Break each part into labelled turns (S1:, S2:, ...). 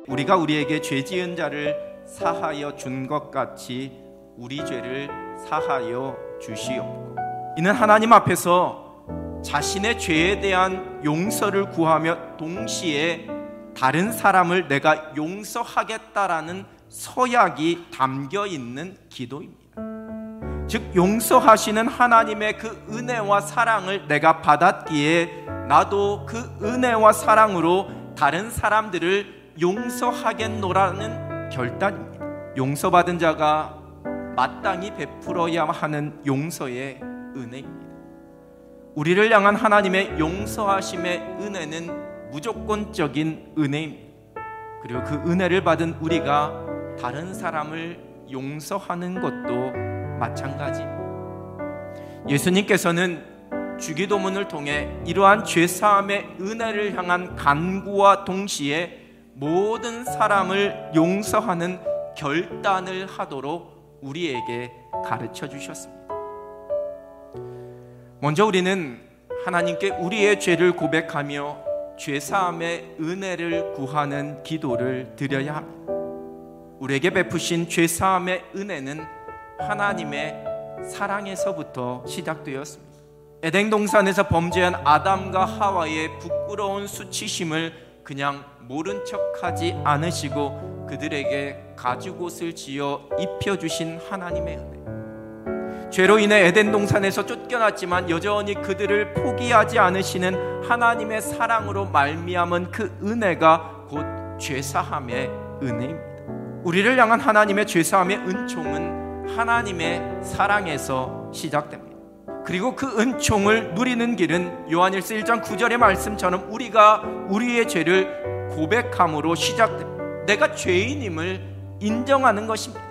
S1: 우리가 우리에게 죄 지은 자를 사하여 준 것 같이 우리 죄를 사하여 주시옵고. 이는 하나님 앞에서 자신의 죄에 대한 용서를 구하며 동시에 다른 사람을 내가 용서하겠다라는 서약이 담겨 있는 기도입니다. 즉 용서하시는 하나님의 그 은혜와 사랑을 내가 받았기에 나도 그 은혜와 사랑으로 다른 사람들을 용서하겠노라는 결단입니다. 용서받은 자가 마땅히 베풀어야 하는 용서의 은혜입니다. 우리를 향한 하나님의 용서하심의 은혜는 무조건적인 은혜입니다. 그리고 그 은혜를 받은 우리가 다른 사람을 용서하는 것도 마찬가지입니다. 예수님께서는 주기도문을 통해 이러한 죄사함의 은혜를 향한 간구와 동시에 모든 사람을 용서하는 결단을 하도록 우리에게 가르쳐 주셨습니다. 먼저 우리는 하나님께 우리의 죄를 고백하며 죄사함의 은혜를 구하는 기도를 드려야 합니다. 우리에게 베푸신 죄사함의 은혜는 하나님의 사랑에서부터 시작되었습니다. 에덴 동산에서 범죄한 아담과 하와의 부끄러운 수치심을 그냥 모른 척하지 않으시고 그들에게 가죽옷을 지어 입혀주신 하나님의 은혜. 죄로 인해 에덴 동산에서 쫓겨났지만 여전히 그들을 포기하지 않으시는 하나님의 사랑으로 말미암은 그 은혜가 곧 죄사함의 은혜입니다. 우리를 향한 하나님의 죄사함의 은총은 하나님의 사랑에서 시작됩니다. 그리고 그 은총을 누리는 길은 요한일서 1장 9절의 말씀처럼 우리가 우리의 죄를 고백함으로 시작됩니다. 내가 죄인임을 인정하는 것입니다.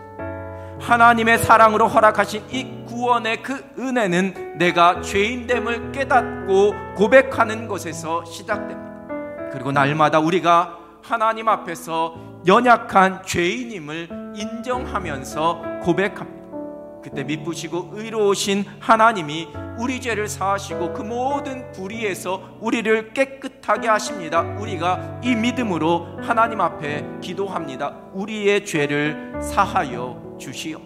S1: 하나님의 사랑으로 허락하신 이 구원의 그 은혜는 내가 죄인됨을 깨닫고 고백하는 것에서 시작됩니다. 그리고 날마다 우리가 하나님 앞에서 연약한 죄인임을 인정하면서 고백합니다. 그때 미쁘시고 의로우신 하나님이 우리 죄를 사하시고 그 모든 불의에서 우리를 깨끗하게 하십니다. 우리가 이 믿음으로 하나님 앞에 기도합니다. 우리의 죄를 사하여 주시오.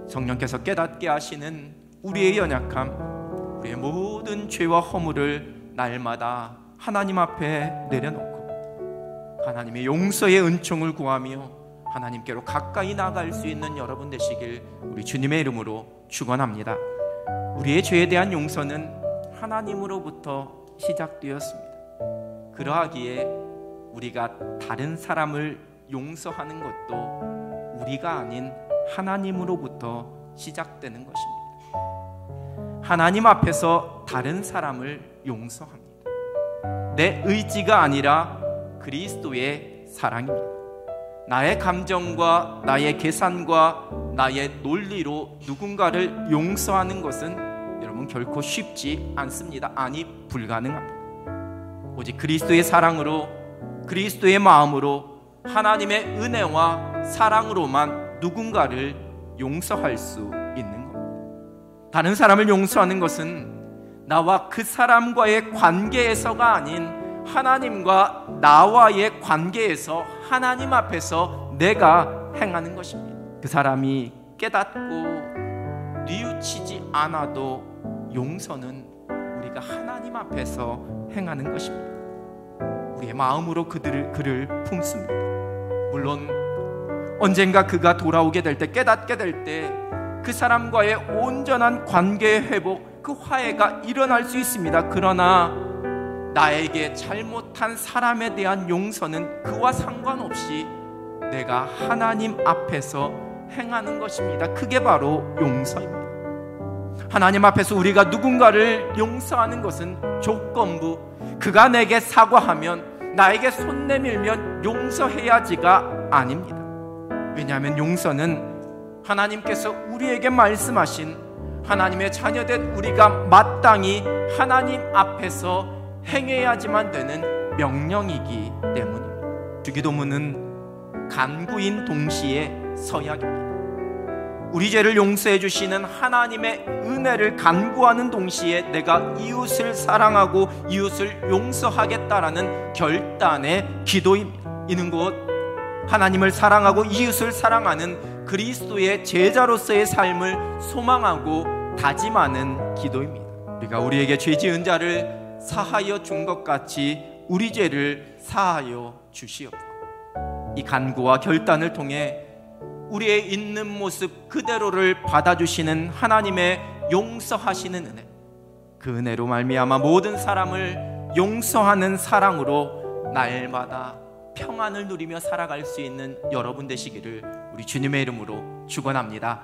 S1: 성령께서 깨닫게 하시는 우리의 연약함, 우리의 모든 죄와 허물을 날마다 하나님 앞에 내려놓고 하나님의 용서의 은총을 구하며 하나님께로 가까이 나갈 수 있는 여러분 되시길 우리 주님의 이름으로 축원합니다. 우리의 죄에 대한 용서는 하나님으로부터 시작되었습니다. 그러하기에 우리가 다른 사람을 용서하는 것도 우리가 아닌 하나님으로부터 시작되는 것입니다. 하나님 앞에서 다른 사람을 용서합니다. 내 의지가 아니라 그리스도의 사랑입니다. 나의 감정과 나의 계산과 나의 논리로 누군가를 용서하는 것은 여러분 결코 쉽지 않습니다. 아니 불가능합니다. 오직 그리스도의 사랑으로, 그리스도의 마음으로, 하나님의 은혜와 사랑으로만 누군가를 용서할 수 있는 겁니다. 다른 사람을 용서하는 것은 나와 그 사람과의 관계에서가 아닌 하나님과 나와의 관계에서 하나님 앞에서 내가 행하는 것입니다. 그 사람이 깨닫고 뉘우치지 않아도 용서는 우리가 하나님 앞에서 행하는 것입니다. 우리의 마음으로 그를 품습니다. 물론 언젠가 그가 돌아오게 될 때, 깨닫게 될 때 그 사람과의 온전한 관계의 회복, 그 화해가 일어날 수 있습니다. 그러나 나에게 잘못한 사람에 대한 용서는 그와 상관없이 내가 하나님 앞에서 행하는 것입니다. 그게 바로 용서입니다. 하나님 앞에서 우리가 누군가를 용서하는 것은 조건부, 그가 내게 사과하면, 나에게 손 내밀면 용서해야지가 아닙니다. 왜냐하면 용서는 하나님께서 우리에게 말씀하신 하나님의 자녀된 우리가 마땅히 하나님 앞에서 행해야지만 되는 명령이기 때문입니다. 주기도문은 간구인 동시에 서약입니다. 우리 죄를 용서해 주시는 하나님의 은혜를 간구하는 동시에 내가 이웃을 사랑하고 이웃을 용서하겠다라는 결단의 기도입니다. 이는 곧 하나님을 사랑하고 이웃을 사랑하는 그리스도의 제자로서의 삶을 소망하고 다짐하는 기도입니다. 우리가 우리에게 죄 지은 자를 사하여 준 것 같이 우리 죄를 사하여 주시옵소서. 이 간구와 결단을 통해 우리의 있는 모습 그대로를 받아주시는 하나님의 용서하시는 은혜, 그 은혜로 말미암아 모든 사람을 용서하는 사랑으로 날마다 평안을 누리며 살아갈 수 있는 여러분 되시기를 우리 주님의 이름으로 축원합니다.